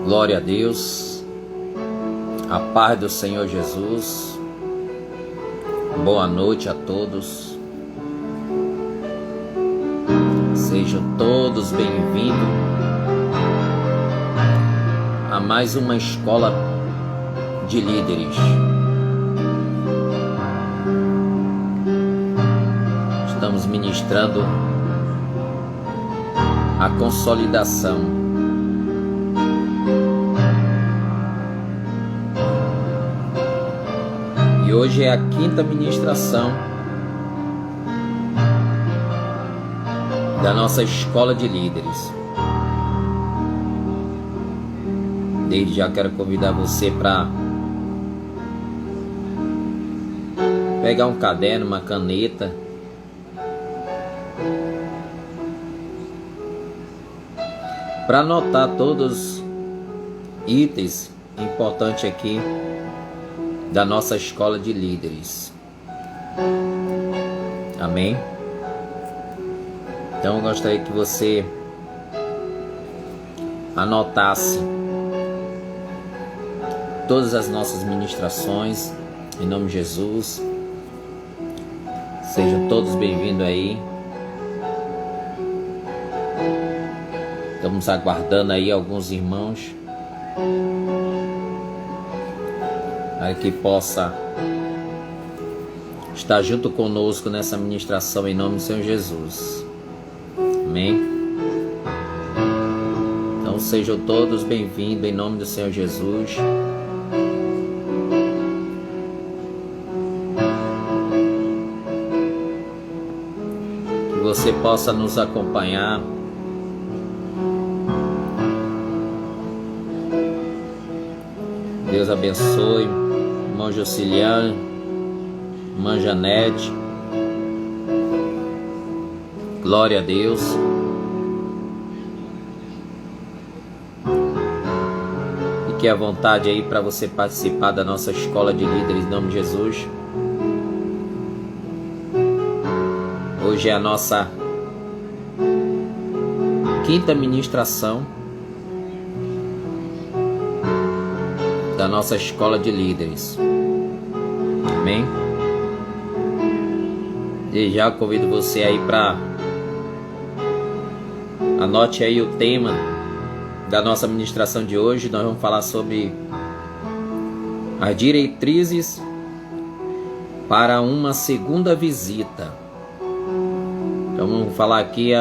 Glória a Deus, a paz do Senhor Jesus. Boa noite a todos. Sejam todos bem-vindos a mais uma escola de líderes. Estamos ministrando a consolidação. E hoje é a quinta ministração da nossa escola de líderes. Desde já quero convidar você para pegar um caderno, uma caneta, para anotar todos os itens importantes aqui da nossa escola de líderes. Amém? Então eu gostaria que você anotasse todas as nossas ministrações, em nome de Jesus. Sejam todos bem-vindos aí. Estamos aguardando aí alguns irmãos para que possa estar junto conosco nessa ministração em nome do Senhor Jesus. Amém? Então sejam todos bem-vindos em nome do Senhor Jesus. Que você possa nos acompanhar. Deus abençoe, irmão Jociliano, irmã Janete. Glória a Deus. Fique à vontade aí para você participar da nossa escola de líderes em nome de Jesus. Hoje é a nossa quinta ministração da nossa escola de líderes. Amém? E já convido você aí para anote aí o tema da nossa ministração de hoje. Nós vamos falar sobre as diretrizes para uma segunda visita. Então vamos falar aqui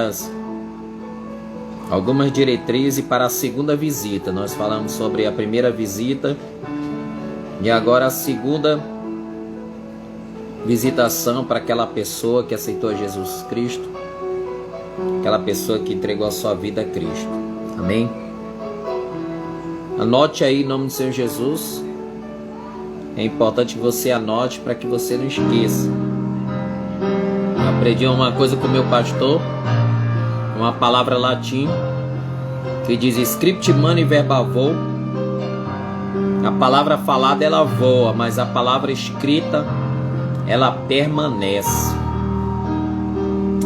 algumas diretrizes para a segunda visita. Nós falamos sobre a primeira visita e agora a segunda visitação para aquela pessoa que aceitou Jesus Cristo, aquela pessoa que entregou a sua vida a Cristo. Amém? Anote aí em nome do Senhor Jesus. É importante que você anote para que você não esqueça. Eu aprendi uma coisa com o meu pastor, uma palavra latim que diz script mani verba vo. A palavra falada ela voa, mas a palavra escrita ela permanece.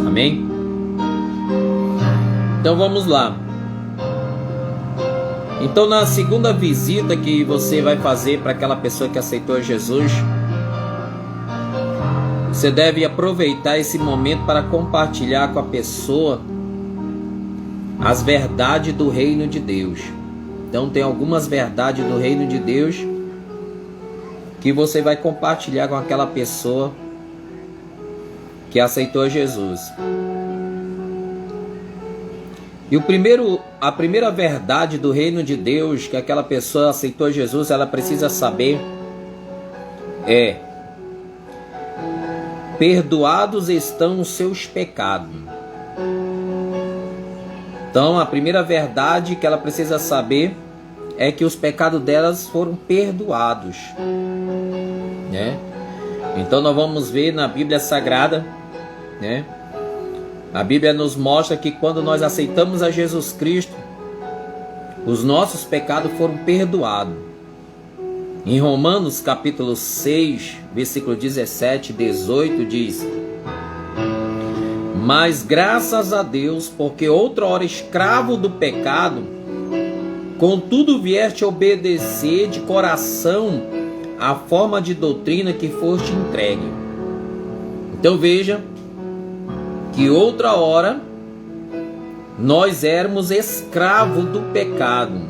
Amém? Então vamos lá. Então na segunda visita que você vai fazer para aquela pessoa que aceitou Jesus, você deve aproveitar esse momento para compartilhar com a pessoa as verdades do reino de Deus. Então tem algumas verdades do reino de Deus que você vai compartilhar com aquela pessoa que aceitou Jesus. E a primeira verdade do reino de Deus que aquela pessoa aceitou Jesus, ela precisa saber é: perdoados estão os seus pecados. Então a primeira verdade que ela precisa saber é que os pecados delas foram perdoados, né? Então nós vamos ver na Bíblia Sagrada, né? A Bíblia nos mostra que quando nós aceitamos a Jesus Cristo, os nossos pecados foram perdoados. Em Romanos capítulo 6, versículo 17 e 18 diz: Mas graças a Deus, porque outrora escravo do pecado, Contudo vieste obedecer de coração a forma de doutrina que foste entregue. Então veja que outra hora nós éramos escravos do pecado,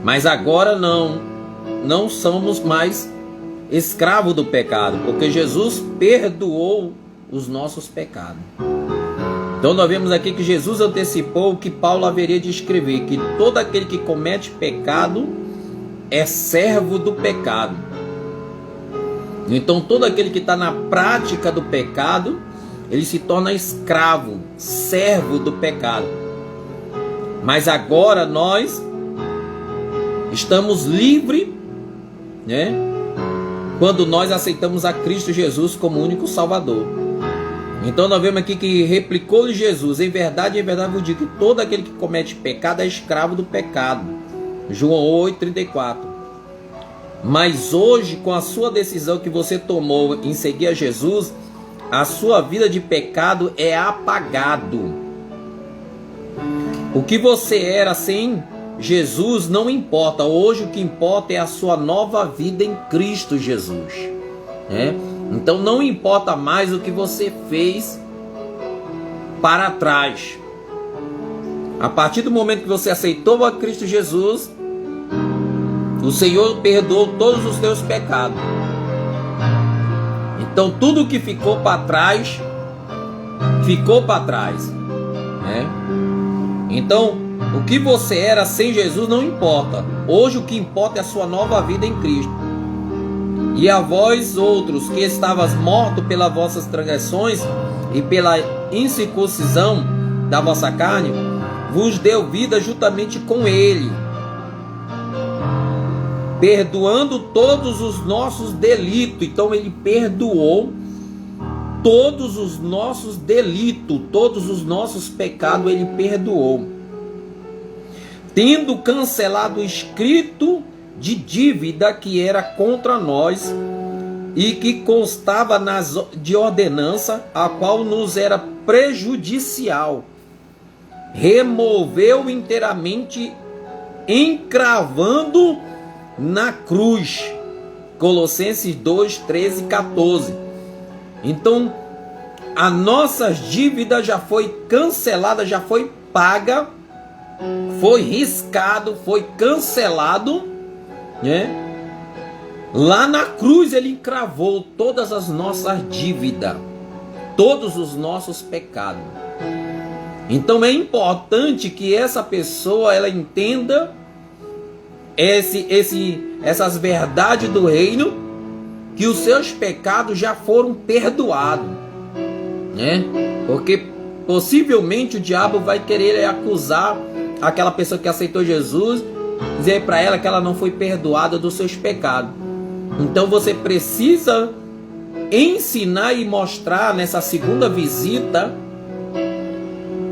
mas agora não somos mais escravos do pecado, porque Jesus perdoou os nossos pecados. Então nós vemos aqui que Jesus antecipou o que Paulo haveria de escrever, que todo aquele que comete pecado é servo do pecado. Então todo aquele que está na prática do pecado, ele se torna escravo, servo do pecado. Mas agora nós estamos livres, né? Quando nós aceitamos a Cristo Jesus como único Salvador. Então nós vemos aqui que replicou-lhe Jesus: em verdade vos digo que todo aquele que comete pecado é escravo do pecado. João 8:34. Mas hoje, com a sua decisão que você tomou em seguir a Jesus, a sua vida de pecado é apagado. O que você era sem Jesus não importa. Hoje o que importa é a sua nova vida em Cristo Jesus, né? Então não importa mais o que você fez para trás. A partir do momento que você aceitou a Cristo Jesus, o Senhor perdoou todos os teus pecados. Então tudo que ficou para trás, né? Então o que você era sem Jesus não importa. Hoje o que importa é a sua nova vida em Cristo. E a vós outros que estavas mortos pelas vossas transgressões e pela incircuncisão da vossa carne, vos deu vida juntamente com ele, perdoando todos os nossos delitos. Então ele perdoou todos os nossos delitos, todos os nossos pecados ele perdoou, tendo cancelado o escrito de dívida que era contra nós e que constava de ordenança, a qual nos era prejudicial, removeu inteiramente, encravando na cruz. Colossenses 2, 13 e 14. Então a nossa dívida já foi cancelada, já foi paga, foi riscado, foi cancelado, né? Lá na cruz ele encravou todas as nossas dívidas, todos os nossos pecados. Então é importante que essa pessoa ela entenda essas verdades do reino, que os seus pecados já foram perdoados, né? Porque possivelmente o diabo vai querer acusar aquela pessoa que aceitou Jesus, dizer para ela que ela não foi perdoada dos seus pecados. Então você precisa ensinar e mostrar nessa segunda visita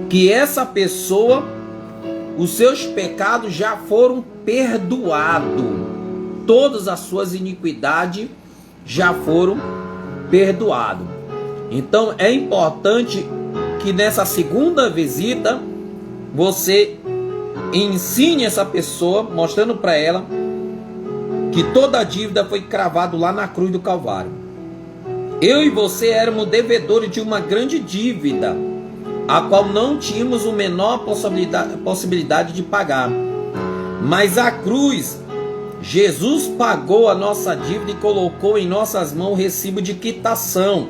que essa pessoa, os seus pecados já foram perdoados, todas as suas iniquidades já foram perdoadas. Então é importante que nessa segunda visita você ensine essa pessoa, mostrando para ela que toda a dívida foi cravada lá na cruz do Calvário. Eu e você éramos devedores de uma grande dívida, a qual não tínhamos a menor possibilidade de pagar. Mas a cruz, Jesus pagou a nossa dívida e colocou em nossas mãos o recibo de quitação.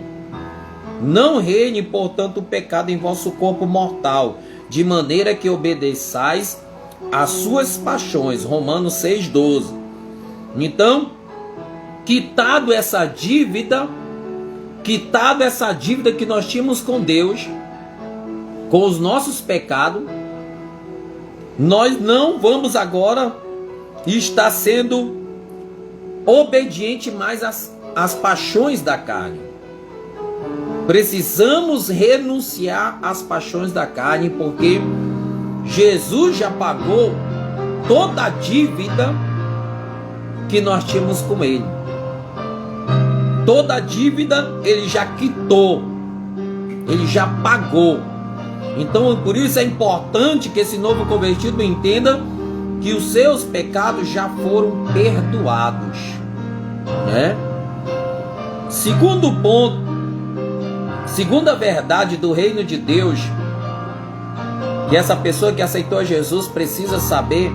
Não reine, portanto, o pecado em vosso corpo mortal, de maneira que obedeçais às suas paixões. Romanos 6,12. Então, quitado essa dívida que nós tínhamos com Deus, com os nossos pecados, nós não vamos agora estar sendo obediente mais às paixões da carne. Precisamos renunciar às paixões da carne, porque Jesus já pagou toda a dívida que nós tínhamos com ele. Toda a dívida ele já quitou, ele já pagou. Então, por isso é importante que esse novo convertido entenda que os seus pecados já foram perdoados, né? Segundo ponto, segunda verdade do reino de Deus, que essa pessoa que aceitou Jesus precisa saber,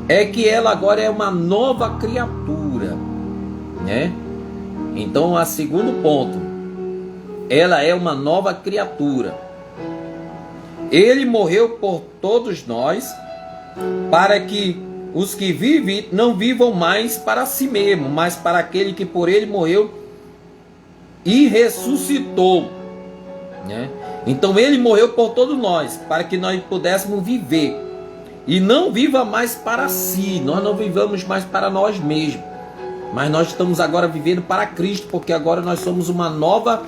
é que ela agora é uma nova criatura, né? Então, a segundo ponto, ela é uma nova criatura. Ele morreu por todos nós, para que os que vivem não vivam mais para si mesmo, mas para aquele que por ele morreu e ressuscitou, né? Então ele morreu por todos nós, para que nós pudéssemos viver, e não viva mais para si. Nós não vivamos mais para nós mesmos, mas nós estamos agora vivendo para Cristo, porque agora nós somos uma nova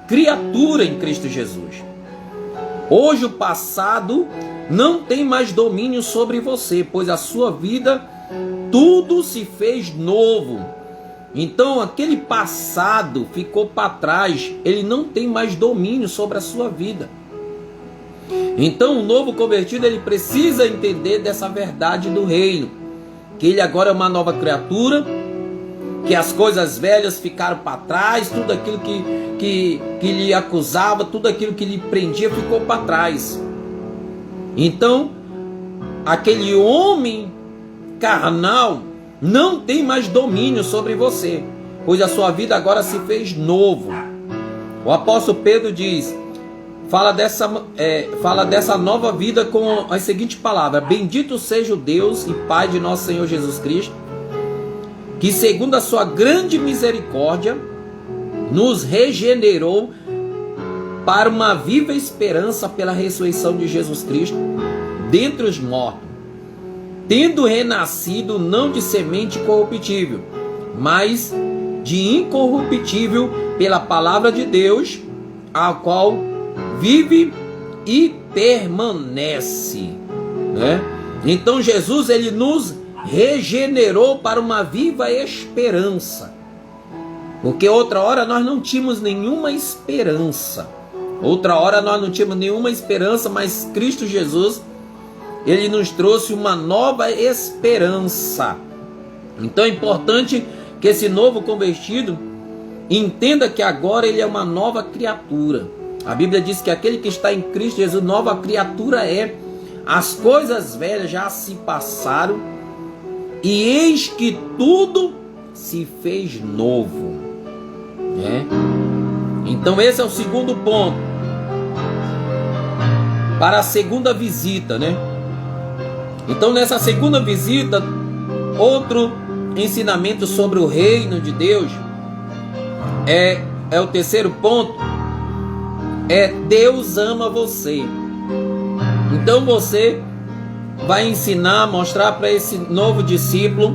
criatura em Cristo Jesus. Hoje o passado não tem mais domínio sobre você, pois a sua vida tudo se fez novo. Então aquele passado ficou para trás, ele não tem mais domínio sobre a sua vida. Então o novo convertido, ele precisa entender dessa verdade do reino, que ele agora é uma nova criatura, que as coisas velhas ficaram para trás, tudo aquilo que lhe acusava, tudo aquilo que lhe prendia ficou para trás. Então, aquele homem carnal não tem mais domínio sobre você, pois a sua vida agora se fez novo. O apóstolo Pedro diz, fala dessa nova vida com a seguinte palavra: bendito seja o Deus e Pai de nosso Senhor Jesus Cristo, que segundo a sua grande misericórdia nos regenerou para uma viva esperança pela ressurreição de Jesus Cristo dentre os mortos, tendo renascido não de semente corruptível, mas de incorruptível pela palavra de Deus, a qual vive e permanece, né? Então Jesus, ele nos regenerou para uma viva esperança, porque outra hora nós não tínhamos nenhuma esperança. Outra hora nós não tínhamos nenhuma esperança, mas Cristo Jesus, ele nos trouxe uma nova esperança. Então é importante que esse novo convertido entenda que agora ele é uma nova criatura. A Bíblia diz que aquele que está em Cristo Jesus, nova criatura é. As coisas velhas já se passaram, e eis que tudo se fez novo, né? Então esse é o segundo ponto para a segunda visita, né? Então nessa segunda visita, outro ensinamento sobre o reino de Deus é o terceiro ponto, é Deus ama você. Então você vai ensinar, mostrar para esse novo discípulo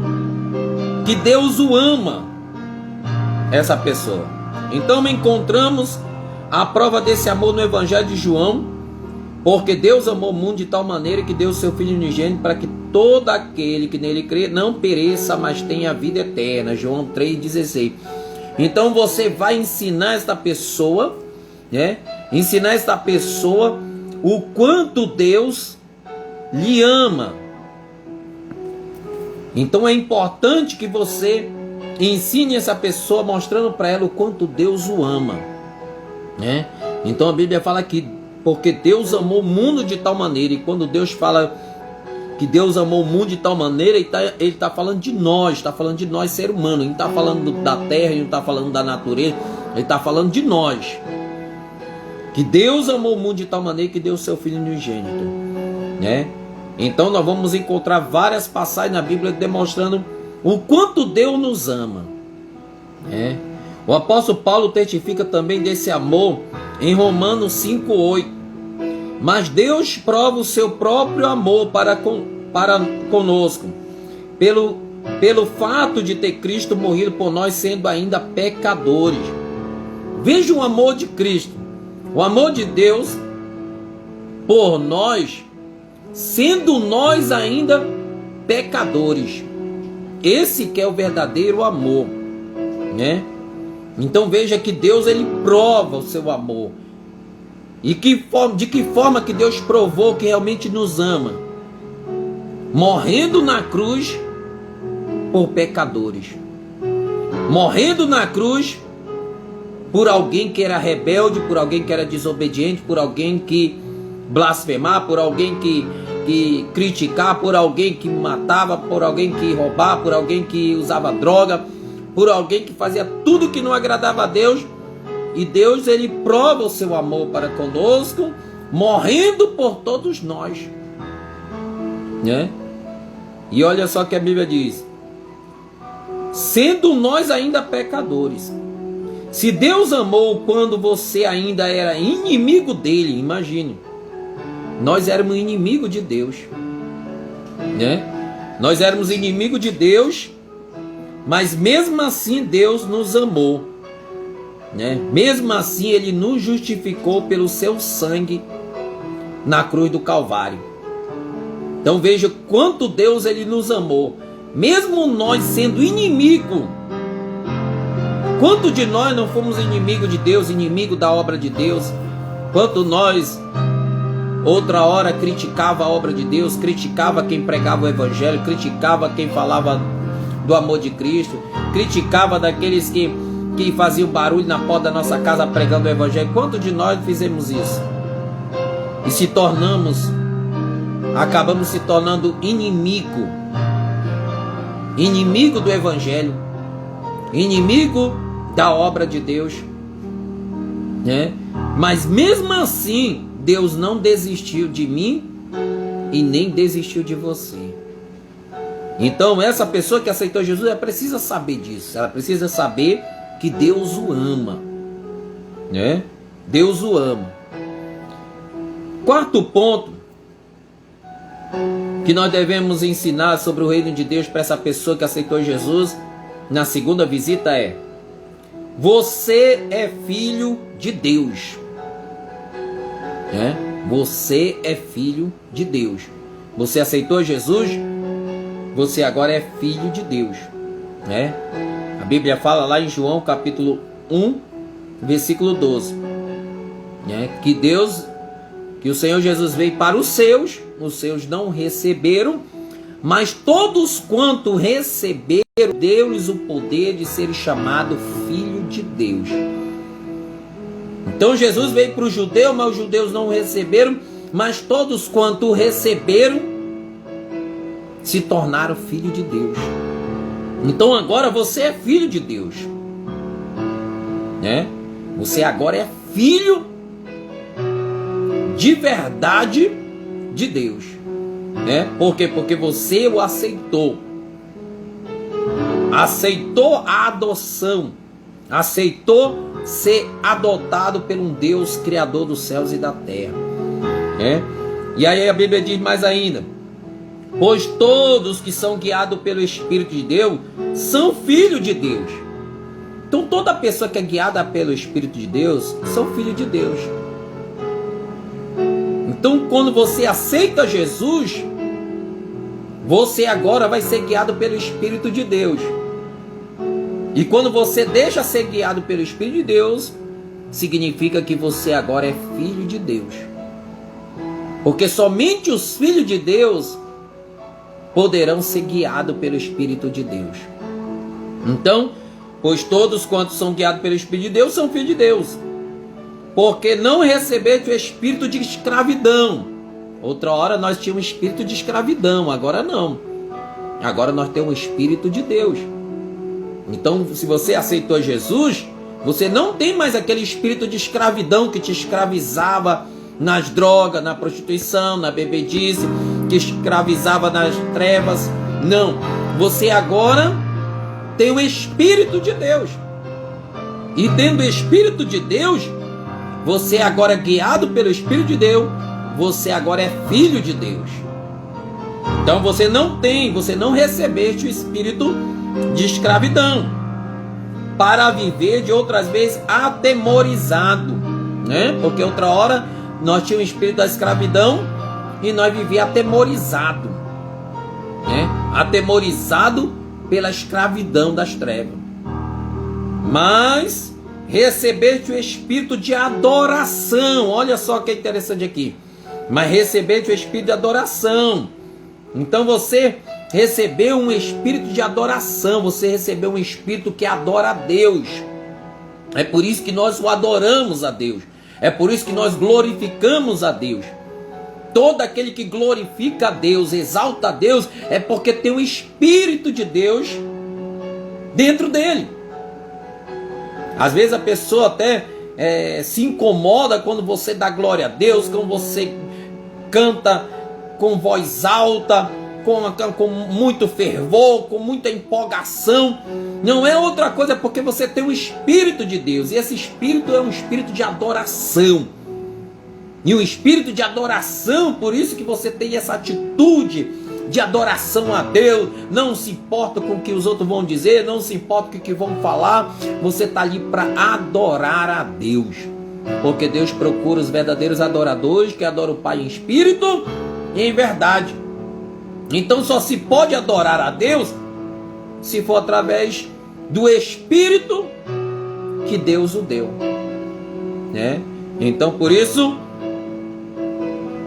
que Deus o ama, essa pessoa. Então encontramos a prova desse amor no Evangelho de João, porque Deus amou o mundo de tal maneira que deu o seu Filho unigênito para que todo aquele que nele crê não pereça, mas tenha a vida eterna. João 3,16. Então você vai ensinar esta pessoa, né? Ensinar esta pessoa o quanto Deus lhe ama. Então é importante que você ensine essa pessoa, mostrando para ela o quanto Deus o ama, né? Então a Bíblia fala que porque Deus amou o mundo de tal maneira, e quando Deus fala que Deus amou o mundo de tal maneira, ele está falando de nós, está falando de nós, ser humano. Ele não está falando da terra, ele não está falando da natureza, ele está falando de nós. Que Deus amou o mundo de tal maneira que deu o seu Filho unigênito, né? Então nós vamos encontrar várias passagens na Bíblia demonstrando o quanto Deus nos ama, né? O apóstolo Paulo testifica também desse amor em Romanos 5,8. Mas Deus prova o seu próprio amor para conosco, pelo fato de ter Cristo morrido por nós, sendo ainda pecadores. Veja o amor de Cristo, o amor de Deus por nós, sendo nós ainda pecadores. Esse que é o verdadeiro amor, né? Então veja que Deus, ele prova o seu amor. E de que forma que Deus provou que realmente nos ama? Morrendo na cruz por pecadores. Morrendo na cruz por alguém que era rebelde, por alguém que era desobediente, por alguém que blasfemava, por alguém que criticava, por alguém que matava, por alguém que roubava, por alguém que usava droga, por alguém que fazia tudo que não agradava a Deus. E Deus, ele prova o seu amor para conosco, morrendo por todos nós, né? E olha só que a Bíblia diz: sendo nós ainda pecadores. Se Deus amou quando você ainda era inimigo dele, imagine, nós éramos inimigos de Deus, né? Nós éramos inimigos de Deus, mas mesmo assim Deus nos amou, né? Mesmo assim ele nos justificou pelo seu sangue na cruz do Calvário. Então veja quanto Deus ele nos amou, mesmo nós sendo inimigo. Quanto de nós não fomos inimigo de Deus, inimigo da obra de Deus? Quanto nós outra hora criticava a obra de Deus, criticava quem pregava o evangelho, criticava quem falava do amor de Cristo, criticava daqueles que faziam barulho na porta da nossa casa pregando o evangelho. Quanto de nós fizemos isso? E acabamos se tornando inimigo do evangelho, inimigo da obra de Deus, né? Mas mesmo assim Deus não desistiu de mim e nem desistiu de você. Então essa pessoa que aceitou Jesus, ela precisa saber disso. Ela precisa saber que Deus o ama, né? Deus o ama. Quarto ponto que nós devemos ensinar sobre o reino de Deus para essa pessoa que aceitou Jesus na segunda visita é: você é filho de Deus. Você é filho de Deus. Você aceitou Jesus, você agora é filho de Deus, né? A Bíblia fala lá em João capítulo 1, versículo 12, né? Que o Senhor Jesus veio para os seus não o receberam, mas todos quanto receberam, deu-lhes o poder de ser chamado filho de Deus. Então Jesus veio para os judeus, mas os judeus não o receberam, mas todos quanto receberam se tornaram filho de Deus. Então agora você é filho de Deus, né? Você agora é filho de verdade de Deus, né? Por quê? Porque você o aceitou a adoção, aceitou ser adotado por um Deus criador dos céus e da terra, né? E aí a Bíblia diz mais ainda: pois todos que são guiados pelo Espírito de Deus são filhos de Deus. Então toda pessoa que é guiada pelo Espírito de Deus são filhos de Deus. Então quando você aceita Jesus, você agora vai ser guiado pelo Espírito de Deus. E quando você deixa ser guiado pelo Espírito de Deus, significa que você agora é filho de Deus. Porque somente os filhos de Deus poderão ser guiados pelo Espírito de Deus. Então, pois todos quantos são guiados pelo Espírito de Deus são filhos de Deus. Porque não recebeste o espírito de escravidão. Outra hora nós tínhamos espírito de escravidão, agora não. Agora nós temos o Espírito de Deus. Então, se você aceitou Jesus, você não tem mais aquele espírito de escravidão que te escravizava nas drogas, na prostituição, na bebedice, que escravizava nas trevas. Não, você agora tem o Espírito de Deus. E tendo o Espírito de Deus, você agora é guiado pelo Espírito de Deus, você agora é filho de Deus. Então você não recebeste o espírito de escravidão para viver de outras vezes atemorizado, né? Porque outra hora nós tínhamos o espírito da escravidão e nós vivíamos atemorizado, né? Atemorizado pela escravidão das trevas. Mas recebeste o espírito de adoração. Olha só que interessante aqui. Mas recebeste o espírito de adoração. Então você recebeu um espírito de adoração. Você recebeu um espírito que adora a Deus. É por isso que nós o adoramos a Deus. É por isso que nós glorificamos a Deus. Todo aquele que glorifica a Deus, exalta a Deus, é porque tem o Espírito de Deus dentro dele. Às vezes a pessoa até se incomoda quando você dá glória a Deus, quando você canta com voz alta, com muito fervor, com muita empolgação. Não é outra coisa, é porque você tem o Espírito de Deus, e esse Espírito é um Espírito de adoração. E o Espírito de adoração, por isso que você tem essa atitude de adoração a Deus, não se importa com o que os outros vão dizer, não se importa com o que vão falar, você está ali para adorar a Deus, porque Deus procura os verdadeiros adoradores, que adoram o Pai em espírito e em verdade. Então só se pode adorar a Deus se for através do Espírito que Deus o deu, né? Então por isso,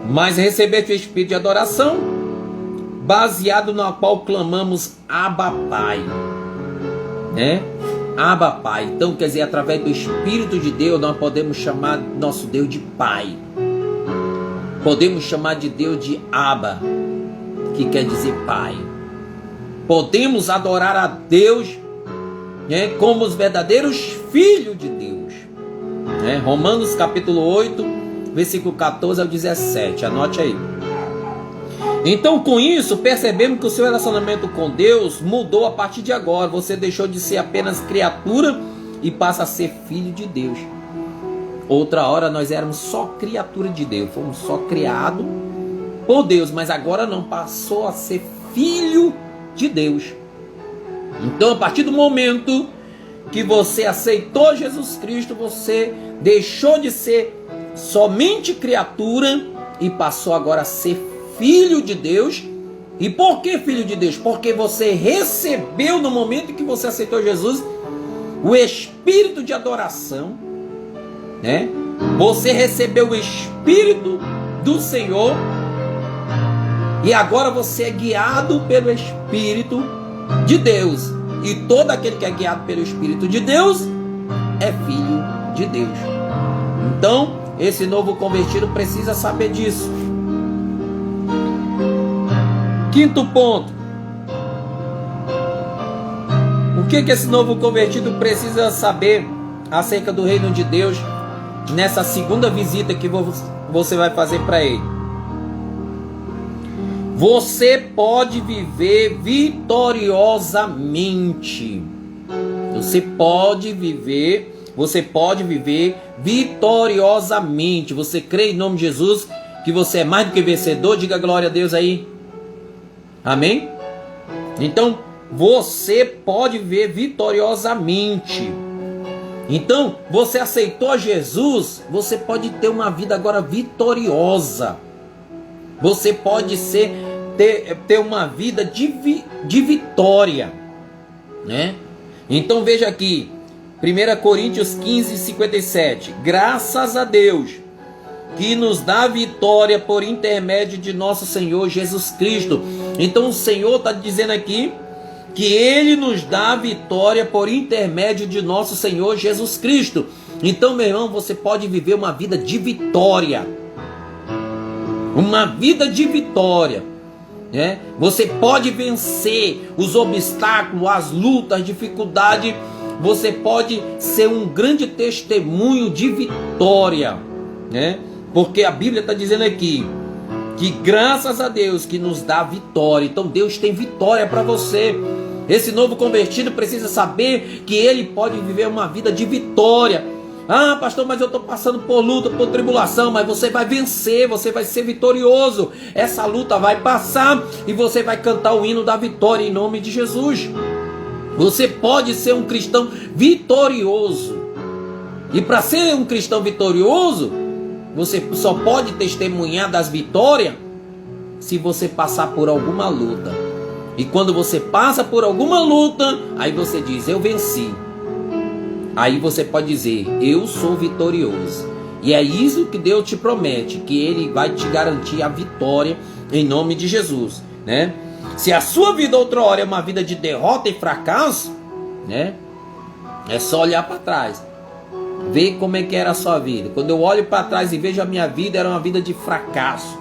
mas recebeste o Espírito de adoração, baseado no qual clamamos Abba Pai, né? Abba Pai. Então quer dizer, através do Espírito de Deus nós podemos chamar nosso Deus de Pai. Podemos chamar de Deus de Abba, que quer dizer Pai. Podemos adorar a Deus, né, como os verdadeiros filhos de Deus, né? Romanos capítulo 8, versículo 14 ao 17. Anote aí. Então, com isso, percebemos que o seu relacionamento com Deus mudou a partir de agora. Você deixou de ser apenas criatura e passa a ser filho de Deus. Outra hora nós éramos só criatura de Deus, fomos só criados por Deus, mas agora não, passou a ser filho de Deus. Então, a partir do momento que você aceitou Jesus Cristo, você deixou de ser somente criatura e passou agora a ser filho de Deus. E por que filho de Deus? Porque você recebeu, no momento em que você aceitou Jesus, o espírito de adoração, né? Você recebeu o Espírito do Senhor e agora você é guiado pelo Espírito de Deus. E todo aquele que é guiado pelo Espírito de Deus é filho de Deus. Então, esse novo convertido precisa saber disso. Quinto ponto. O que esse novo convertido precisa saber acerca do reino de Deus nessa segunda visita que você vai fazer para ele? Você pode viver vitoriosamente. Você pode viver vitoriosamente. Você crê em nome de Jesus que você é mais do que vencedor? Diga glória a Deus aí. Amém? Então, você pode viver vitoriosamente. Então, você aceitou Jesus, você pode ter uma vida agora vitoriosa. Você pode ter uma vida de vitória, né? Então veja aqui, 1 Coríntios 15, 57. Graças a Deus que nos dá vitória por intermédio de nosso Senhor Jesus Cristo. Então o Senhor está dizendo aqui que Ele nos dá vitória por intermédio de nosso Senhor Jesus Cristo. Então, meu irmão, você pode viver uma vida de vitória. Uma vida de vitória, né? Você pode vencer os obstáculos, as lutas, as dificuldades. Você pode ser um grande testemunho de vitória, né? Porque a Bíblia está dizendo aqui que graças a Deus que nos dá vitória. Então Deus tem vitória para você. Esse novo convertido precisa saber que ele pode viver uma vida de vitória. Ah, pastor, mas eu estou passando por luta, por tribulação. Mas você vai vencer, você vai ser vitorioso. Essa luta vai passar e você vai cantar o hino da vitória em nome de Jesus. Você pode ser um cristão vitorioso. E para ser um cristão vitorioso, você só pode testemunhar das vitórias se você passar por alguma luta. E quando você passa por alguma luta, aí você diz: eu venci. aí você pode dizer: eu sou vitorioso. E é isso que Deus te promete, que Ele vai te garantir a vitória em nome de Jesus, né? Se a sua vida outrora é uma vida de derrota e fracasso, né? É só olhar para trás, ver como é que era a sua vida. Quando eu olho para trás e vejo a minha vida, era uma vida de fracasso,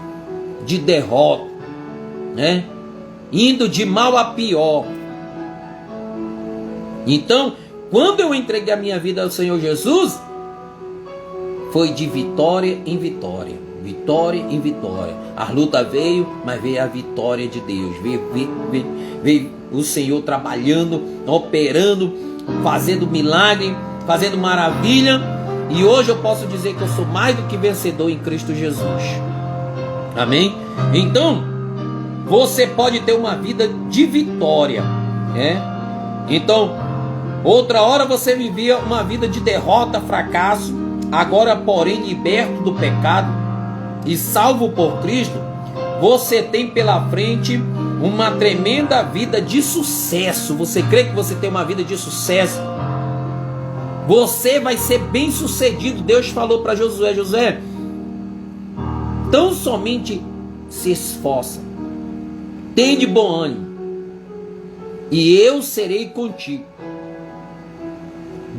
de derrota, né? Indo de mal a pior. Então, quando eu entreguei a minha vida ao Senhor Jesus, foi de vitória em vitória, vitória em vitória. A luta veio, mas veio a vitória de Deus. Veio o Senhor trabalhando, operando, fazendo milagre, fazendo maravilha. E hoje eu posso dizer que eu sou mais do que vencedor em Cristo Jesus. Amém? Então, você pode ter uma vida de vitória, né? Então, outra hora você vivia uma vida de derrota, fracasso. Agora, porém, liberto do pecado e salvo por Cristo, você tem pela frente uma tremenda vida de sucesso. Você crê que você tem uma vida de sucesso? Você vai ser bem sucedido. Deus falou para Josué: Josué, tão somente se esforça, tem de bom ânimo, e eu serei contigo.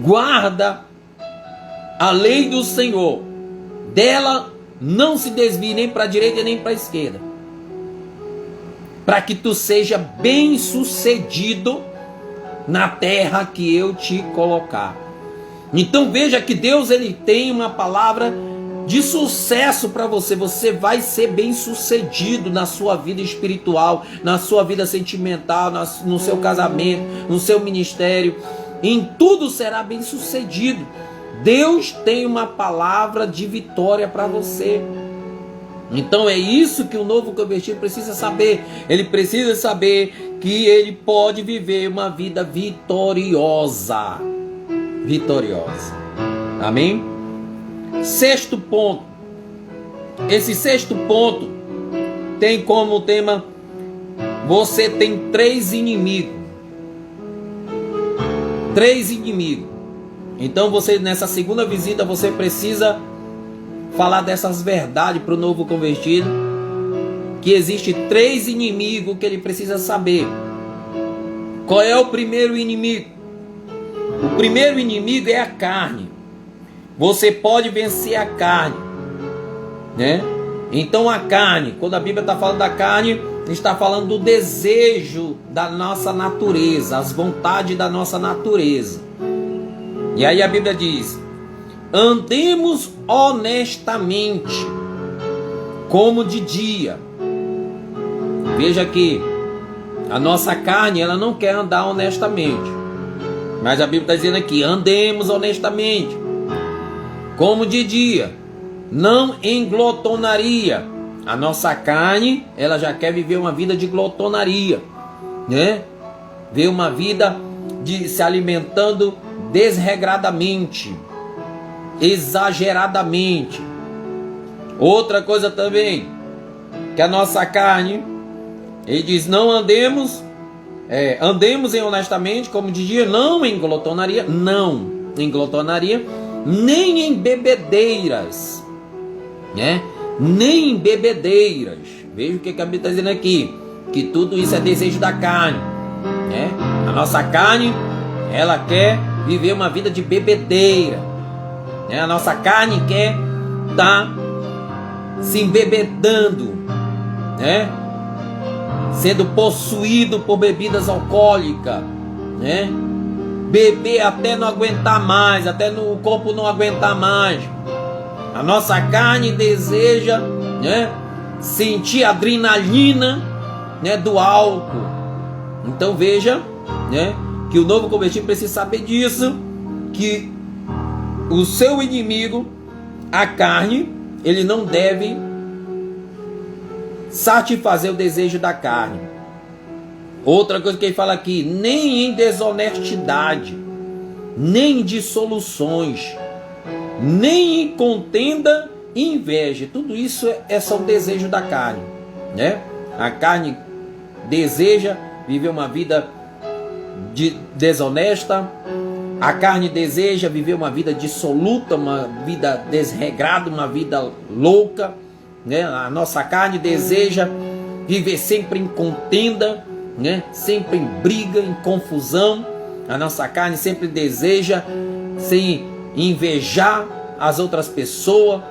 Guarda a lei do Senhor, dela não se desvie nem para a direita nem para a esquerda, para que tu seja bem sucedido na terra que eu te colocar. Então veja que Deus, ele tem uma palavra de sucesso para você. Você vai ser bem sucedido na sua vida espiritual, na sua vida sentimental, no seu casamento, no seu ministério. Em tudo será bem sucedido. Deus tem uma palavra de vitória para você. Então é isso que o novo convertido precisa saber. Ele precisa saber que ele pode viver uma vida vitoriosa. Vitoriosa. Amém? Sexto ponto. Esse sexto ponto tem como tema: você tem 3 inimigos. 3 inimigos. Então você, nessa segunda visita, você precisa falar dessas verdades para o novo convertido, que existe 3 inimigos que ele precisa saber. Qual é o primeiro inimigo? O primeiro inimigo é a carne. Você pode vencer a carne, né? Então a carne, quando a Bíblia está falando da carne, está falando do desejo da nossa natureza, as vontades da nossa natureza. E aí a Bíblia diz: andemos honestamente, como de dia. Veja que a nossa carne, ela não quer andar honestamente, mas a Bíblia está dizendo aqui: andemos honestamente, como de dia, não em glotonaria. A nossa carne, ela já quer viver uma vida de glotonaria, né? Ver uma vida de se alimentando desregradamente, exageradamente. Outra coisa também, que a nossa carne, ele diz: não andemos em honestamente, como de dia, não em glotonaria, nem em bebedeiras, né? Nem em bebedeiras. Veja o que a Bíblia está dizendo aqui, que tudo isso é desejo da carne, né? A nossa carne, ela quer viver uma vida de bebedeira, né? A nossa carne quer estar se embebedando, né? Sendo possuído por bebidas alcoólicas, né? Beber até não aguentar mais, até o corpo não aguentar mais. A nossa carne deseja, né, sentir a adrenalina, né, do álcool. Então veja, né, que o novo convertido precisa saber disso, que o seu inimigo, a carne, ele não deve satisfazer o desejo da carne. Outra coisa que ele fala aqui: nem em desonestidade, nem em dissoluções, nem em contenda e inveja. Tudo isso são desejo da carne, né? A carne deseja viver uma vida desonesta. A carne deseja viver uma vida dissoluta, uma vida desregrada, uma vida louca, né? A nossa carne deseja viver sempre em contenda, né? Sempre em briga, em confusão. A nossa carne sempre deseja se invejar as outras pessoas,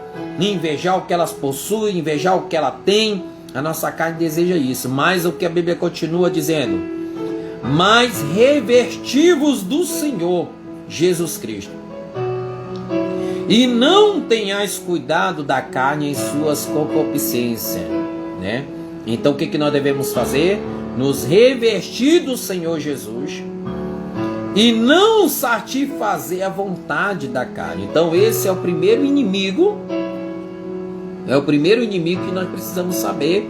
invejar o que elas possuem, invejar o que ela tem. A nossa carne deseja isso. Mas o que a Bíblia continua dizendo: mas revestivos do Senhor Jesus Cristo, e não tenhais cuidado da carne em suas concupiscências, né? Então o que nós devemos fazer? Nos revestir do Senhor Jesus e não satisfazer a vontade da carne. Então esse é o primeiro inimigo. É o primeiro inimigo que nós precisamos saber.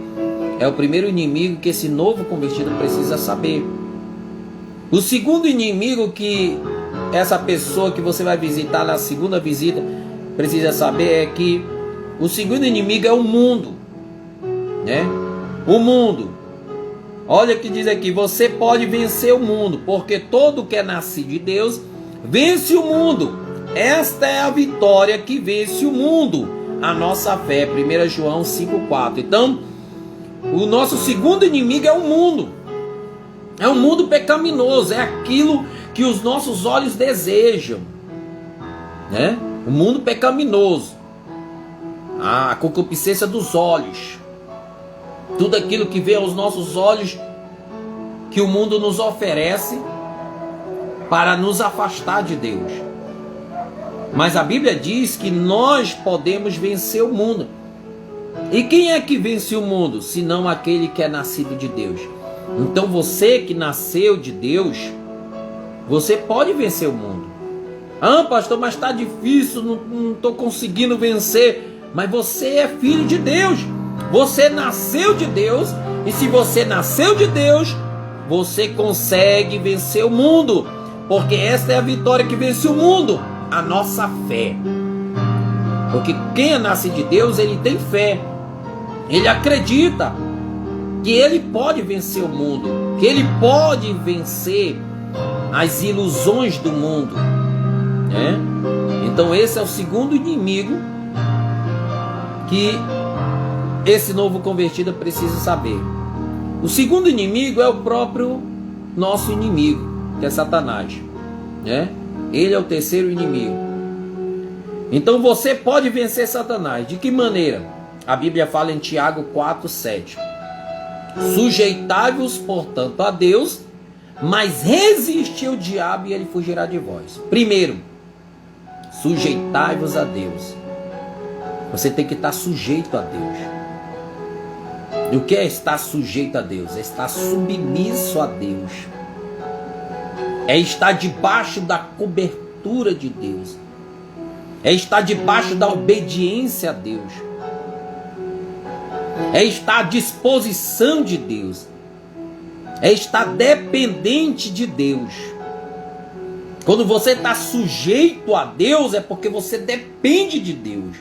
É o primeiro inimigo que esse novo convertido precisa saber. O segundo inimigo que essa pessoa que você vai visitar na segunda visita precisa saber é que o segundo inimigo é o mundo, né? O mundo. Olha o que diz aqui: você pode vencer o mundo, porque todo que é nascido de Deus vence o mundo. Esta é a vitória que vence o mundo, a nossa fé. 1 João 5,4. Então, o nosso segundo inimigo é o mundo. É um mundo pecaminoso, é aquilo que os nossos olhos desejam, né? O mundo pecaminoso, a concupiscência dos olhos, tudo aquilo que vê aos nossos olhos, que o mundo nos oferece para nos afastar de Deus. Mas a Bíblia diz que nós podemos vencer o mundo. E quem é que vence o mundo, senão aquele que é nascido de Deus? Então você que nasceu de Deus, você pode vencer o mundo. Ah, pastor, mas está difícil, não estou conseguindo vencer. Mas você é filho de Deus. Você nasceu de Deus. E se você nasceu de Deus, você consegue vencer o mundo. Porque esta é a vitória que vence o mundo, a nossa fé. Porque quem é nascido de Deus, ele tem fé. Ele acredita que ele pode vencer o mundo, que ele pode vencer as ilusões do mundo, né? Então esse é o segundo inimigo que esse novo convertido precisa saber. O segundo inimigo é o próprio nosso inimigo, que é Satanás, né? Ele é o terceiro inimigo. Então você pode vencer Satanás. De que maneira? A Bíblia fala em Tiago 4,7. Sujeitai-vos, portanto, a Deus, mas resisti ao diabo e ele fugirá de vós. Primeiro, sujeitai-vos a Deus. Você tem que estar sujeito a Deus. E o que é estar sujeito a Deus? É estar submisso a Deus. É estar debaixo da cobertura de Deus. É estar debaixo da obediência a Deus. É estar à disposição de Deus. É estar dependente de Deus. Quando você está sujeito a Deus, é porque você depende de Deus.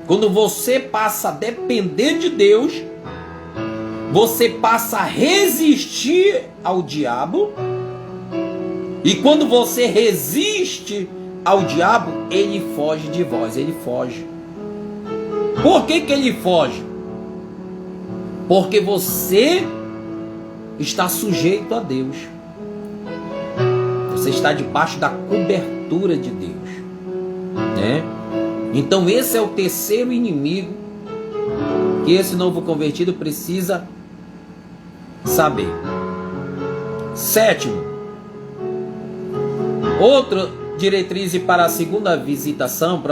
Quando você passa a depender de Deus, você passa a resistir ao diabo. E quando você resiste ao diabo, ele foge de vós, ele foge. Por que ele foge? Porque você está sujeito a Deus. Você está debaixo da cobertura de Deus, né? Então esse é o terceiro inimigo que esse novo convertido precisa saber. Sétimo, outra diretriz para a segunda visitação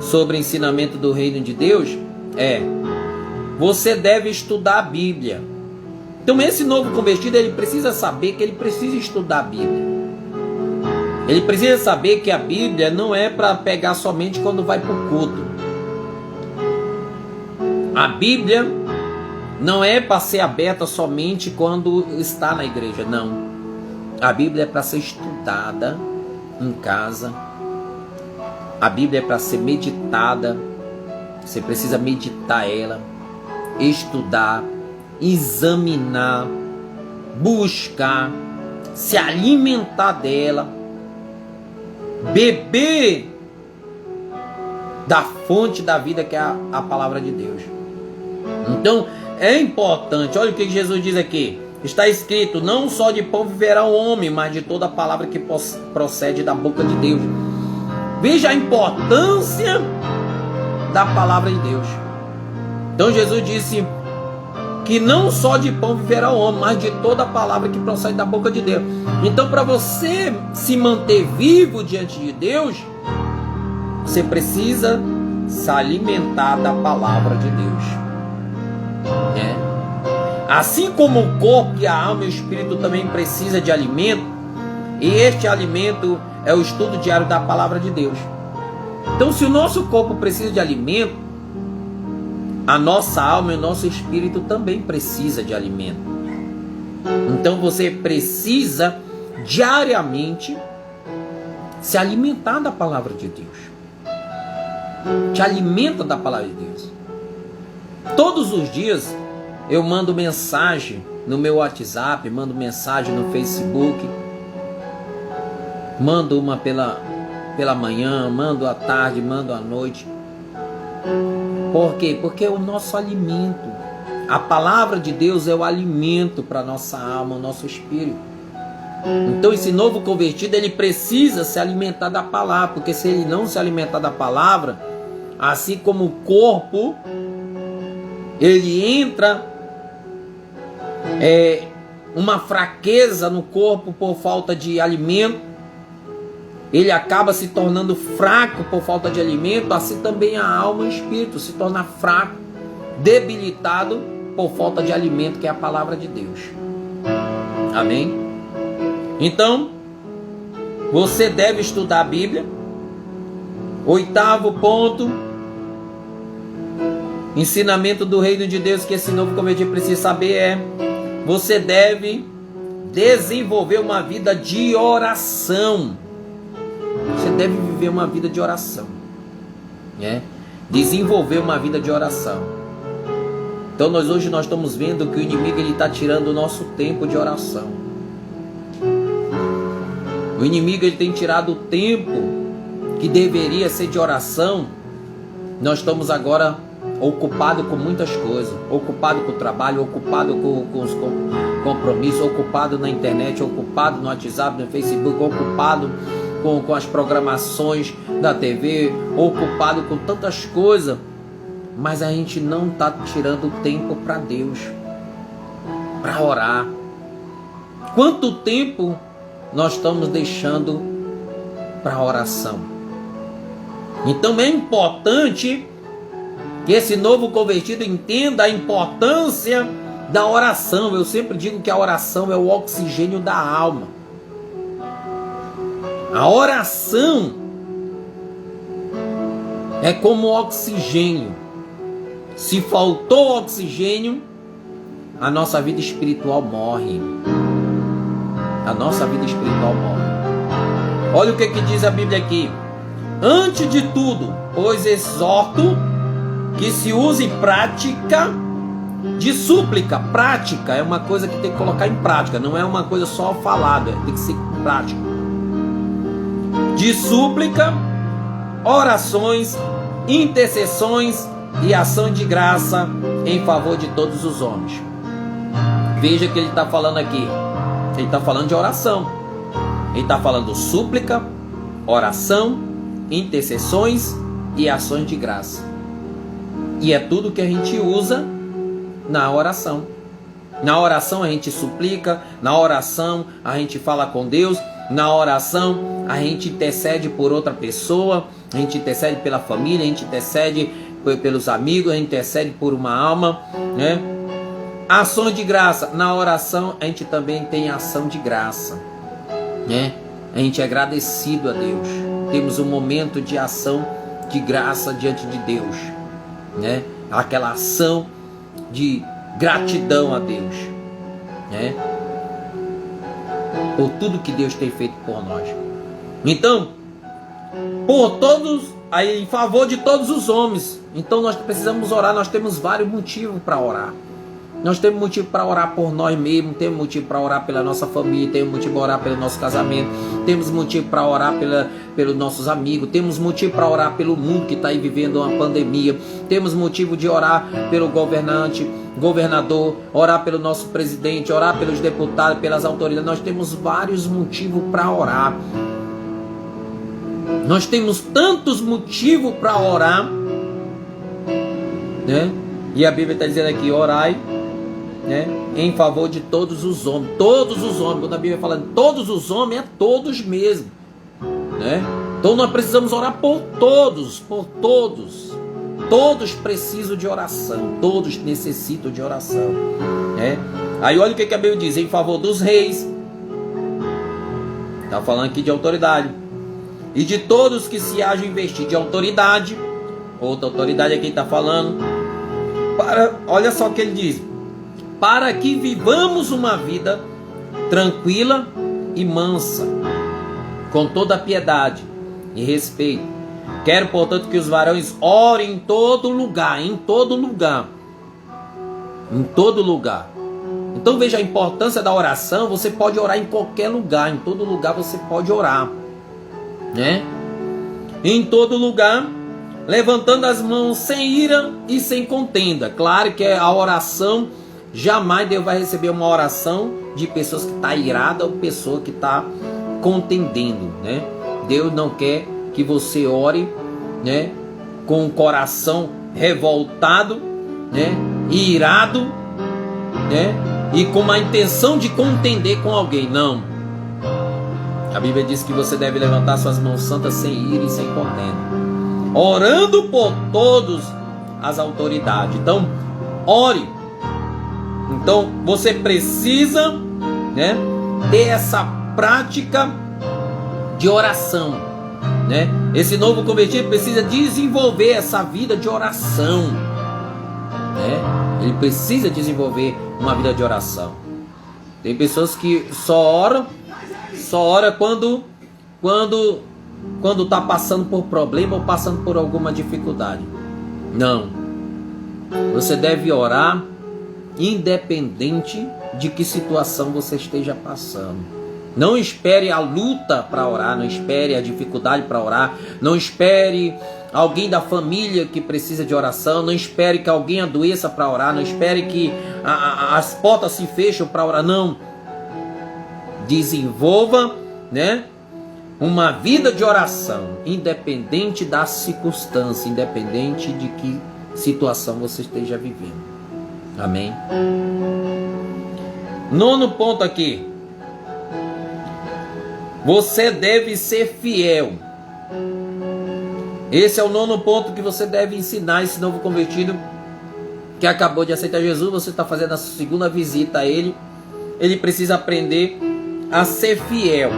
sobre o ensinamento do reino de Deus é: você deve estudar a Bíblia. Então esse novo convertido, ele precisa saber que ele precisa estudar a Bíblia. Ele precisa saber que a Bíblia não é para pegar somente quando vai para o culto. A Bíblia não é para ser aberta somente quando está na igreja, não. A Bíblia é para ser estudada em casa. A Bíblia é para ser meditada. Você precisa meditar ela, estudar, examinar, buscar, se alimentar dela, beber da fonte da vida que é a palavra de Deus. Então é importante, olha o que Jesus diz aqui, está escrito, não só de pão viverá o homem, mas de toda a palavra que procede da boca de Deus. Veja a importância da palavra de Deus. Então Jesus disse que não só de pão viverá o homem, mas de toda a palavra que procede da boca de Deus. Então, para você se manter vivo diante de Deus, você precisa se alimentar da palavra de Deus. Assim como o corpo e a alma e o espírito também precisam de alimento, e este alimento é o estudo diário da palavra de Deus. Então, se o nosso corpo precisa de alimento, a nossa alma e o nosso espírito também precisa de alimento. Então você precisa diariamente se alimentar da palavra de Deus. Te alimenta da palavra de Deus. Todos os dias eu mando mensagem no meu WhatsApp, mando mensagem no Facebook, mando uma pela manhã, mando à tarde, mando à noite. Por quê? Porque é o nosso alimento. A palavra de Deus é o alimento para a nossa alma, o nosso espírito. Então esse novo convertido, ele precisa se alimentar da palavra, porque se ele não se alimentar da palavra, assim como o corpo, ele entra uma fraqueza no corpo por falta de alimento, ele acaba se tornando fraco por falta de alimento, assim também a alma e o espírito se torna fraco, debilitado por falta de alimento, que é a palavra de Deus. Amém? Então, você deve estudar a Bíblia. 8º ponto, ensinamento do reino de Deus que esse novo convertido precisa saber é: você deve desenvolver uma vida de oração. Você deve viver uma vida de oração, desenvolver uma vida de oração. Então hoje nós estamos vendo que o inimigo está tirando o nosso tempo de oração. O inimigo tem tirado o tempo que deveria ser de oração. Nós estamos agora ocupados com muitas coisas, ocupado com o trabalho, ocupado com os compromissos, ocupado na internet, ocupado no WhatsApp, no Facebook, ocupado com as programações da TV, ocupado com tantas coisas, mas a gente não está tirando tempo para Deus, para orar. Quanto tempo nós estamos deixando para oração? Então é importante que esse novo convertido entenda a importância da oração. Eu sempre digo que a oração é o oxigênio da alma. A oração é como oxigênio. Se faltou oxigênio, a nossa vida espiritual morre. A nossa vida espiritual morre. Olha o que diz a Bíblia aqui. Antes de tudo, pois exorto que se use prática de súplica. Prática é uma coisa que tem que colocar em prática, não é uma coisa só falada, tem que ser prática. De súplica, orações, intercessões e ação de graça em favor de todos os homens. Veja que ele está falando aqui. Ele está falando de oração. Ele está falando súplica, oração, intercessões e ações de graça. E é tudo que a gente usa na oração. Na oração a gente suplica, na oração a gente fala com Deus, na oração a gente intercede por outra pessoa, a gente intercede pela família, a gente intercede pelos amigos, a gente intercede por uma alma, né? Ações de graça. Na oração a gente também tem ação de graça, né? A gente é agradecido a Deus. Temos um momento de ação de graça diante de Deus, né? Aquela ação de gratidão a Deus, né? Por tudo que Deus tem feito por nós. Então, por todos, aí em favor de todos os homens. Então nós precisamos orar. Nós temos vários motivos para orar. Nós temos motivo para orar por nós mesmos, temos motivo para orar pela nossa família, temos motivo para orar pelo nosso casamento, temos motivo para orar pelos nossos amigos, temos motivo para orar pelo mundo que está aí vivendo uma pandemia, temos motivo de orar pelo governador, orar pelo nosso presidente, orar pelos deputados, pelas autoridades. Nós temos vários motivos para orar. Nós temos tantos motivos para orar, né? E a Bíblia está dizendo aqui, orai, né, em favor de todos os homens. Todos os homens. Quando a Bíblia fala de todos os homens, é todos mesmo, né? Então nós precisamos orar por todos, por todos. Todos precisam de oração, todos necessitam de oração, né? Aí olha o que a Bíblia diz, em favor dos reis. Está falando aqui de autoridade. E de todos que se hajam investir de autoridade. Outra autoridade aqui está falando. Olha só o que ele diz. Para que vivamos uma vida tranquila e mansa, com toda a piedade e respeito. Quero, portanto, que os varões orem em todo lugar, em todo lugar. Em todo lugar. Então veja a importância da oração. Você pode orar em qualquer lugar, em todo lugar você pode orar, né? Em todo lugar, levantando as mãos sem ira e sem contenda. Claro que a oração, jamais Deus vai receber uma oração de pessoas que estão iradas ou pessoa que está contendendo, né? Deus não quer que você ore, né, com o coração revoltado, né, irado, né, e com a intenção de contender com alguém. Não. A Bíblia diz que você deve levantar suas mãos santas sem ira e sem contenda, orando por todos as autoridades. Então, ore. Então, você precisa, né, ter essa prática de oração, né? Esse novo convertido precisa desenvolver essa vida de oração, né? Ele precisa desenvolver uma vida de oração. Tem pessoas que só ora quando está passando por problema ou passando por alguma dificuldade. Não. Você deve orar independente de que situação você esteja passando. Não espere a luta para orar, não espere a dificuldade para orar, não espere alguém da família que precisa de oração, não espere que alguém adoeça para orar, não espere que as portas se fecham para orar, não. Desenvolva, né, uma vida de oração, independente da circunstância, independente de que situação você esteja vivendo. Amém? Nono ponto aqui. Você deve ser fiel. Esse é o nono ponto que você deve ensinar esse novo convertido que acabou de aceitar Jesus. Você está fazendo a segunda visita a Ele. Ele precisa aprender a ser fiel,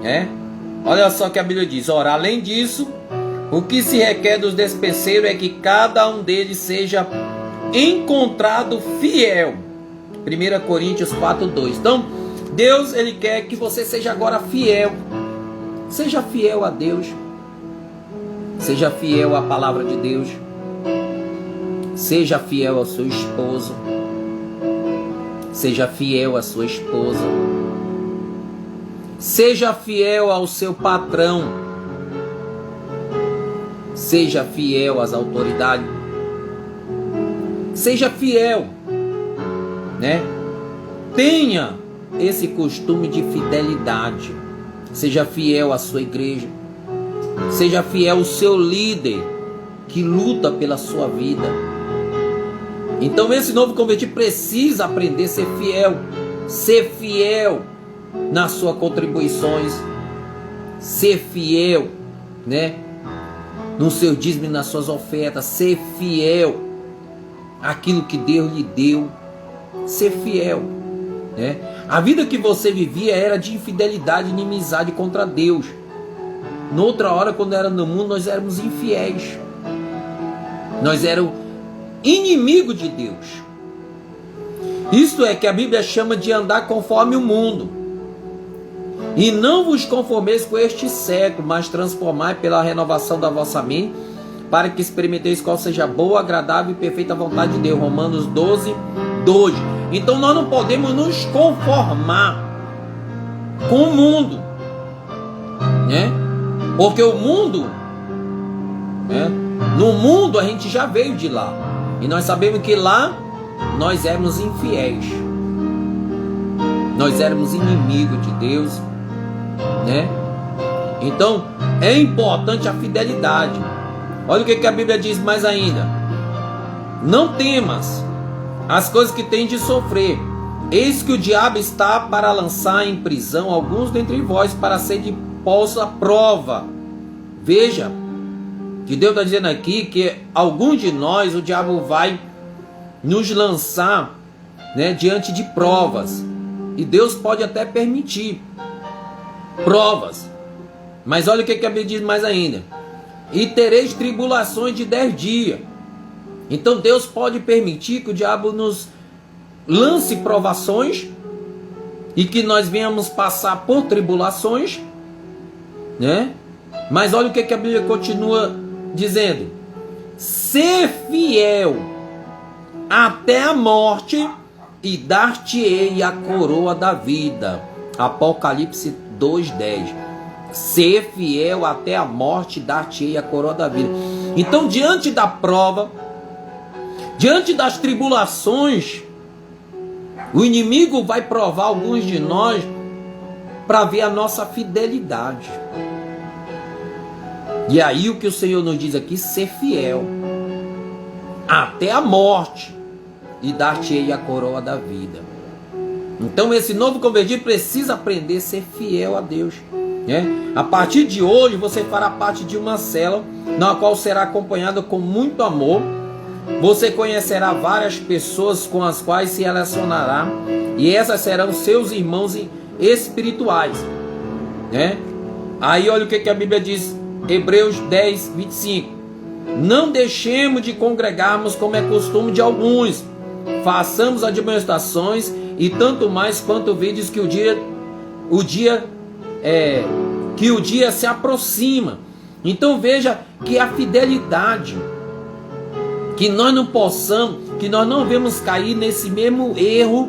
né? Olha só o que a Bíblia diz. Ora, além disso, o que se requer dos despenseiros é que cada um deles seja encontrado fiel. 1 Coríntios 4:2. Então, Deus, Ele quer que você seja agora fiel. Seja fiel a Deus. Seja fiel à palavra de Deus. Seja fiel ao seu esposo. Seja fiel à sua esposa. Seja fiel ao seu patrão. Seja fiel às autoridades. Seja fiel, né? Tenha esse costume de fidelidade. Seja fiel à sua igreja. Seja fiel ao seu líder que luta pela sua vida. Então esse novo convertido precisa aprender a ser fiel. Ser fiel nas suas contribuições. Ser fiel, né, no seu dízimo e nas suas ofertas. Ser fiel àquilo que Deus lhe deu. Ser fiel, né? A vida que você vivia era de infidelidade e inimizade contra Deus. Noutra hora, quando era no mundo, nós éramos infiéis. Nós éramos inimigos de Deus. Isto é que a Bíblia chama de andar conforme o mundo. E não vos conformeis com este século, mas transformai pela renovação da vossa mente, para que experimenteis qual seja a boa, agradável e perfeita vontade de Deus. Romanos 12, 2. Então nós não podemos nos conformar com o mundo, né? Porque o mundo, né? No mundo a gente já veio de lá. E nós sabemos que lá nós éramos infiéis. Nós éramos inimigos de Deus, né? Então é importante a fidelidade. Olha o que a Bíblia diz mais ainda: não temas as coisas que tens de sofrer. Eis que o diabo está para lançar em prisão alguns dentre vós, para ser de posto à prova. Veja que Deus está dizendo aqui que alguns de nós o diabo vai nos lançar, né, diante de provas. E Deus pode até permitir provas. Mas olha o que a Bíblia diz mais ainda: e tereis tribulações de 10 dias. Então Deus pode permitir que o diabo nos lance provações e que nós venhamos passar por tribulações, né? Mas olha o que a Bíblia continua dizendo: ser fiel até a morte e dar-te-ei a coroa da vida. Apocalipse 2:10. Ser fiel até a morte, dar-te-ei a coroa da vida. Então, diante da prova, diante das tribulações, o inimigo vai provar alguns de nós para ver a nossa fidelidade. E aí o que o Senhor nos diz aqui: ser fiel até a morte e dar-te-ei a coroa da vida. Então esse novo convertido precisa aprender a ser fiel a Deus, né? A partir de hoje você fará parte de uma célula na qual será acompanhado com muito amor. Você conhecerá várias pessoas com as quais se relacionará, e essas serão seus irmãos espirituais, né? Aí olha o que a Bíblia diz, Hebreus 10:25. Não deixemos de congregarmos como é costume de alguns, façamos admoestações, e tanto mais quanto vedes que o dia se aproxima. Então veja que a fidelidade, que nós não devemos cair nesse mesmo erro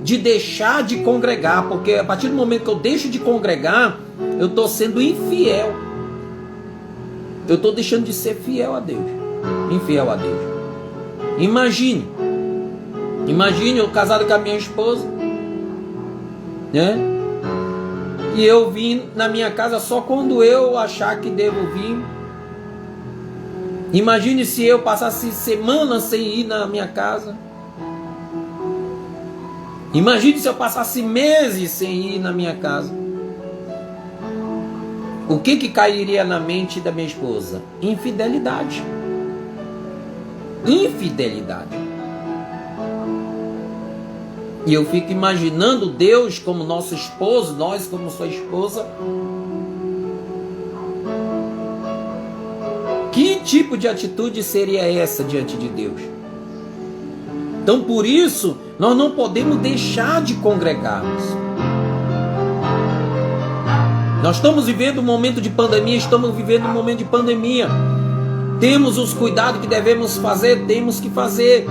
de deixar de congregar, porque a partir do momento que eu deixo de congregar, eu estou sendo infiel. Eu estou deixando de ser fiel a Deus, infiel a Deus. Imagine eu casado com a minha esposa, né? E eu vim na minha casa só quando eu achar que devo vir. Imagine se eu passasse semanas sem ir na minha casa. Imagine se eu passasse meses sem ir na minha casa. O que cairia na mente da minha esposa? Infidelidade. Infidelidade. E eu fico imaginando Deus como nosso esposo, nós como sua esposa. Que tipo de atitude seria essa diante de Deus? Então por isso, nós não podemos deixar de congregarmos. Nós estamos vivendo um momento de pandemia, Temos os cuidados que devemos fazer, temos que fazer.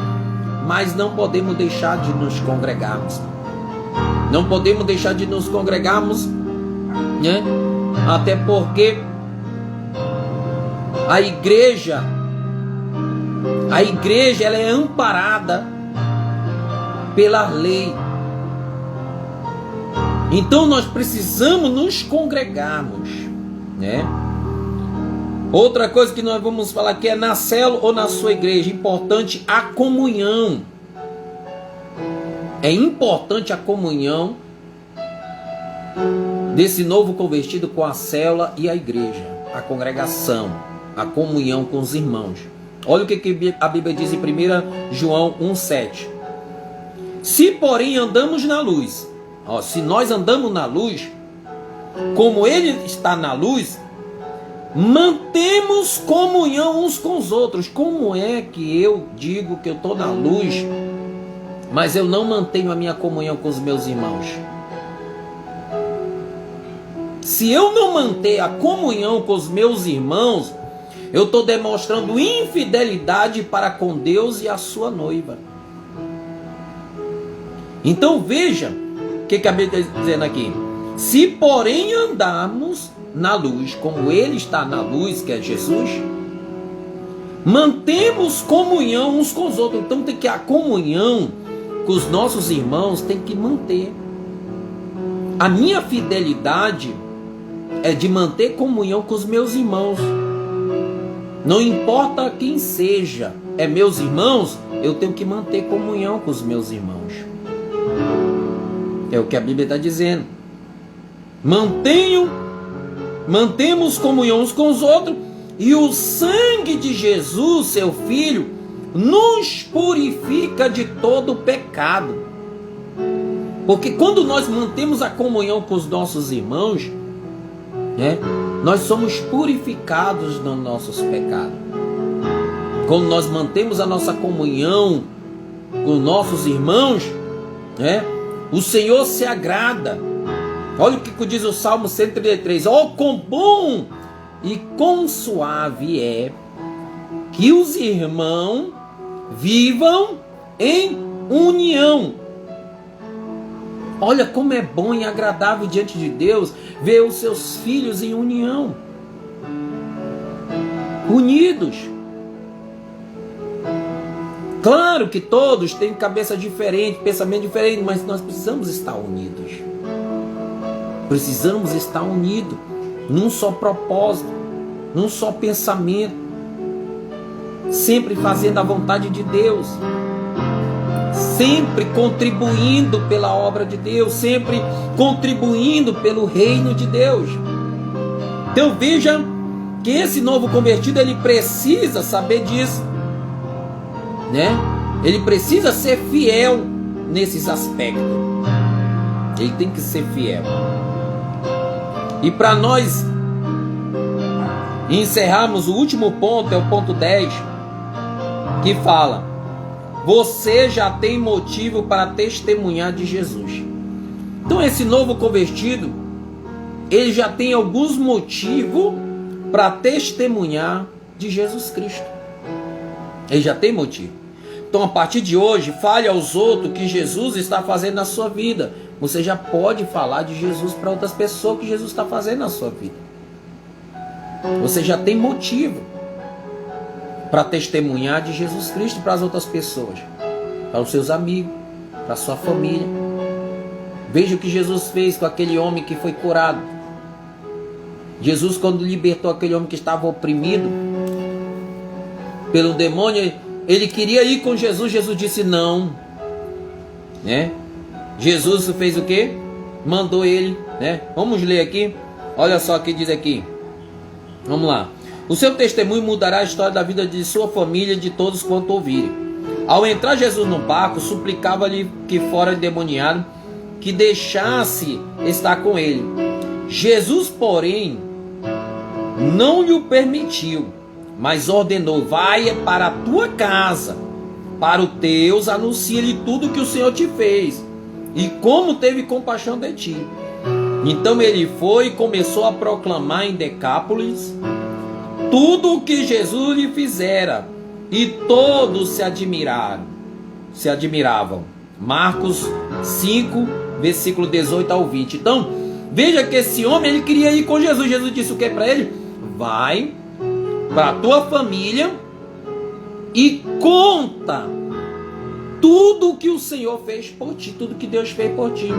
Mas não podemos deixar de nos congregarmos. Não podemos deixar de nos congregarmos, né? Até porque a igreja ela é amparada pela lei. Então nós precisamos nos congregarmos, né? Outra coisa que nós vamos falar aqui é na célula ou na sua igreja, importante a comunhão. É importante a comunhão desse novo convertido com a célula e a igreja, a congregação, a comunhão com os irmãos. Olha o que a Bíblia diz em 1 João 1,7. Se porém andamos na luz, se nós andamos na luz, como Ele está na luz, mantemos comunhão uns com os outros. Como é que eu digo que eu estou na luz, mas eu não mantenho a minha comunhão com os meus irmãos? Se eu não manter a comunhão com os meus irmãos, eu estou demonstrando infidelidade para com Deus e a sua noiva. Então veja o que a Bíblia está dizendo aqui. Se porém andarmos na luz, como Ele está na luz, que é Jesus, mantemos comunhão uns com os outros. Então tem que a comunhão com os nossos irmãos tem que manter. A minha fidelidade é de manter comunhão com os meus irmãos. Não importa quem seja, é meus irmãos, eu tenho que manter comunhão com os meus irmãos. É o que a Bíblia está dizendo. Mantemos comunhão uns com os outros, e o sangue de Jesus, seu Filho, nos purifica de todo pecado. Porque quando nós mantemos a comunhão com os nossos irmãos, nós somos purificados dos nossos pecados. Quando nós mantemos a nossa comunhão com nossos irmãos, o Senhor se agrada. Olha o que diz o Salmo 133. Oh, quão bom e quão suave é que os irmãos vivam em união. Olha como é bom e agradável diante de Deus ver os seus filhos em união, unidos. Claro que todos têm cabeça diferente, pensamento diferente, mas nós precisamos estar unidos. Precisamos estar unidos num só propósito, num só pensamento, sempre fazendo a vontade de Deus, sempre contribuindo pela obra de Deus, sempre contribuindo pelo reino de Deus. Então veja que esse novo convertido, ele precisa saber disso, Ele precisa ser fiel nesses aspectos. Ele tem que ser fiel. E para nós encerrarmos o último ponto, é o ponto 10, que fala: você já tem motivo para testemunhar de Jesus. Então esse novo convertido, ele já tem alguns motivos para testemunhar de Jesus Cristo. Ele já tem motivo. Então a partir de hoje, fale aos outros que Jesus está fazendo na sua vida. Você já pode falar de Jesus para outras pessoas, que Jesus está fazendo na sua vida. Você já tem motivo para testemunhar de Jesus Cristo para as outras pessoas, para os seus amigos, para a sua família. Veja o que Jesus fez com aquele homem que foi curado. Jesus, quando libertou aquele homem que estava oprimido pelo demônio, ele queria ir com Jesus. Jesus disse não, Jesus fez o quê? Mandou ele, Vamos ler aqui. Olha só o que diz aqui. Vamos lá. O seu testemunho mudará a história da vida de sua família e de todos quanto ouvirem. Ao entrar Jesus no barco, suplicava-lhe que fora endemoniado, que deixasse estar com ele. Jesus, porém, não lhe permitiu, mas ordenou: vai para a tua casa, para os teus, anuncia-lhe tudo que o Senhor te fez, e como teve compaixão de ti. Então ele foi e começou a proclamar em Decápolis tudo o que Jesus lhe fizera, e todos se admiravam. Marcos 5, versículo 18 ao 20. Então, veja que esse homem, ele queria ir com Jesus. Jesus disse o que para ele? Vai para a tua família e conta tudo o que o Senhor fez por ti, tudo que Deus fez por ti.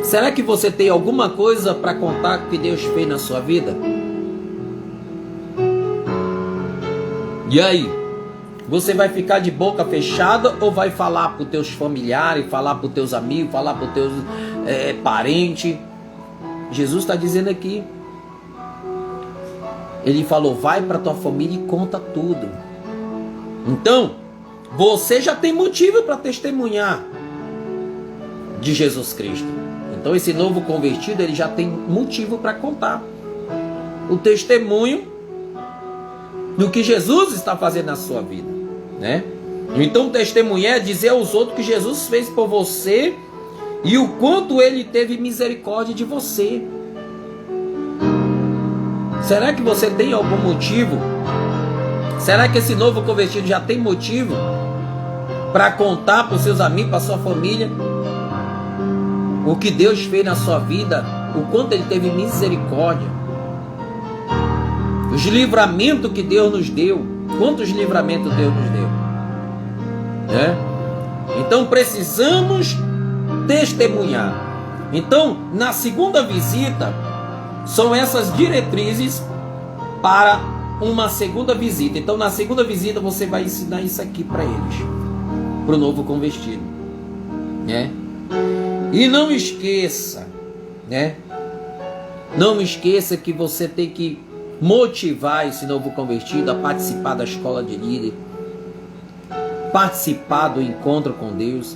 Será que você tem alguma coisa para contar que Deus fez na sua vida? E aí? Você vai ficar de boca fechada ou vai falar para os teus familiares, falar para os teus amigos, falar para os teus parentes? Jesus está dizendo aqui. Ele falou: vai para a tua família e conta tudo. Então, você já tem motivo para testemunhar de Jesus Cristo. Então esse novo convertido, ele já tem motivo para contar o testemunho do que Jesus está fazendo na sua vida, Então testemunhar é dizer aos outros que Jesus fez por você e o quanto ele teve misericórdia de você. Será que você tem algum motivo? Será que esse novo convertido já tem motivo para contar para os seus amigos, para a sua família, o que Deus fez na sua vida, o quanto Ele teve misericórdia, os livramentos que Deus nos deu, quantos livramentos Deus nos deu, né? Então precisamos testemunhar. Então, na segunda visita, são essas diretrizes para uma segunda visita. Então, na segunda visita, você vai ensinar isso aqui para eles, para o novo convertido, né? E não esqueça, né? Não esqueça que você tem que motivar esse novo convertido a participar da escola de líder, participar do encontro com Deus.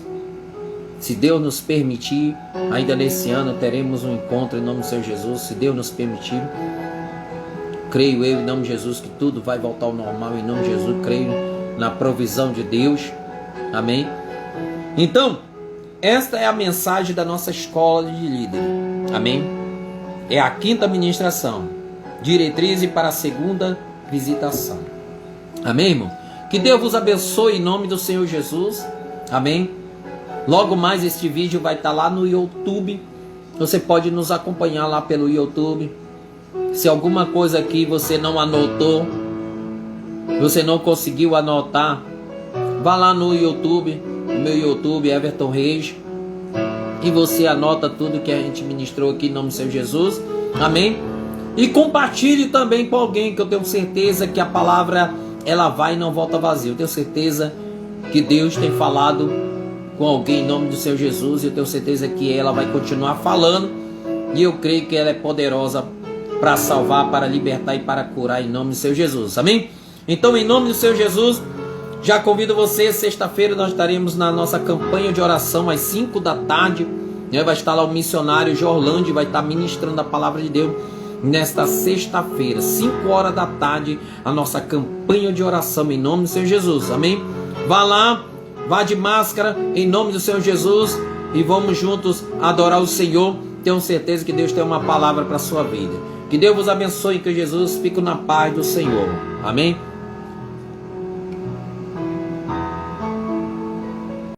Se Deus nos permitir, ainda nesse ano teremos um encontro em nome do Senhor Jesus. Se Deus nos permitir, creio eu em nome de Jesus que tudo vai voltar ao normal em nome de Jesus. Creio na provisão de Deus. Amém? Então, esta é a mensagem da nossa escola de líder. Amém? É a quinta ministração, diretriz para a segunda visitação. Amém, irmão? Que Deus vos abençoe em nome do Senhor Jesus. Amém? Logo mais este vídeo vai estar lá no YouTube. Você pode nos acompanhar lá pelo YouTube. Se alguma coisa aqui você não anotou, você não conseguiu anotar, vá lá no YouTube, no meu YouTube, Everton Reis, e você anota tudo que a gente ministrou aqui em nome do Senhor Jesus. Amém? E compartilhe também com alguém, que eu tenho certeza que a palavra ela vai e não volta vazia. Eu tenho certeza que Deus tem falado com alguém em nome do Senhor Jesus, e eu tenho certeza que ela vai continuar falando, e eu creio que ela é poderosa para salvar, para libertar e para curar em nome do Senhor Jesus. Amém? Então, em nome do Senhor Jesus, já convido você, sexta-feira nós estaremos na nossa campanha de oração às 5 da tarde, né? Vai estar lá o missionário Jorlande, vai estar ministrando a palavra de Deus nesta sexta-feira, 5 horas da tarde, a nossa campanha de oração em nome do Senhor Jesus. Amém? Vá lá, vá de máscara em nome do Senhor Jesus e vamos juntos adorar o Senhor. Tenho certeza que Deus tem uma palavra para a sua vida. Que Deus vos abençoe, que Jesus fique na paz do Senhor. Amém?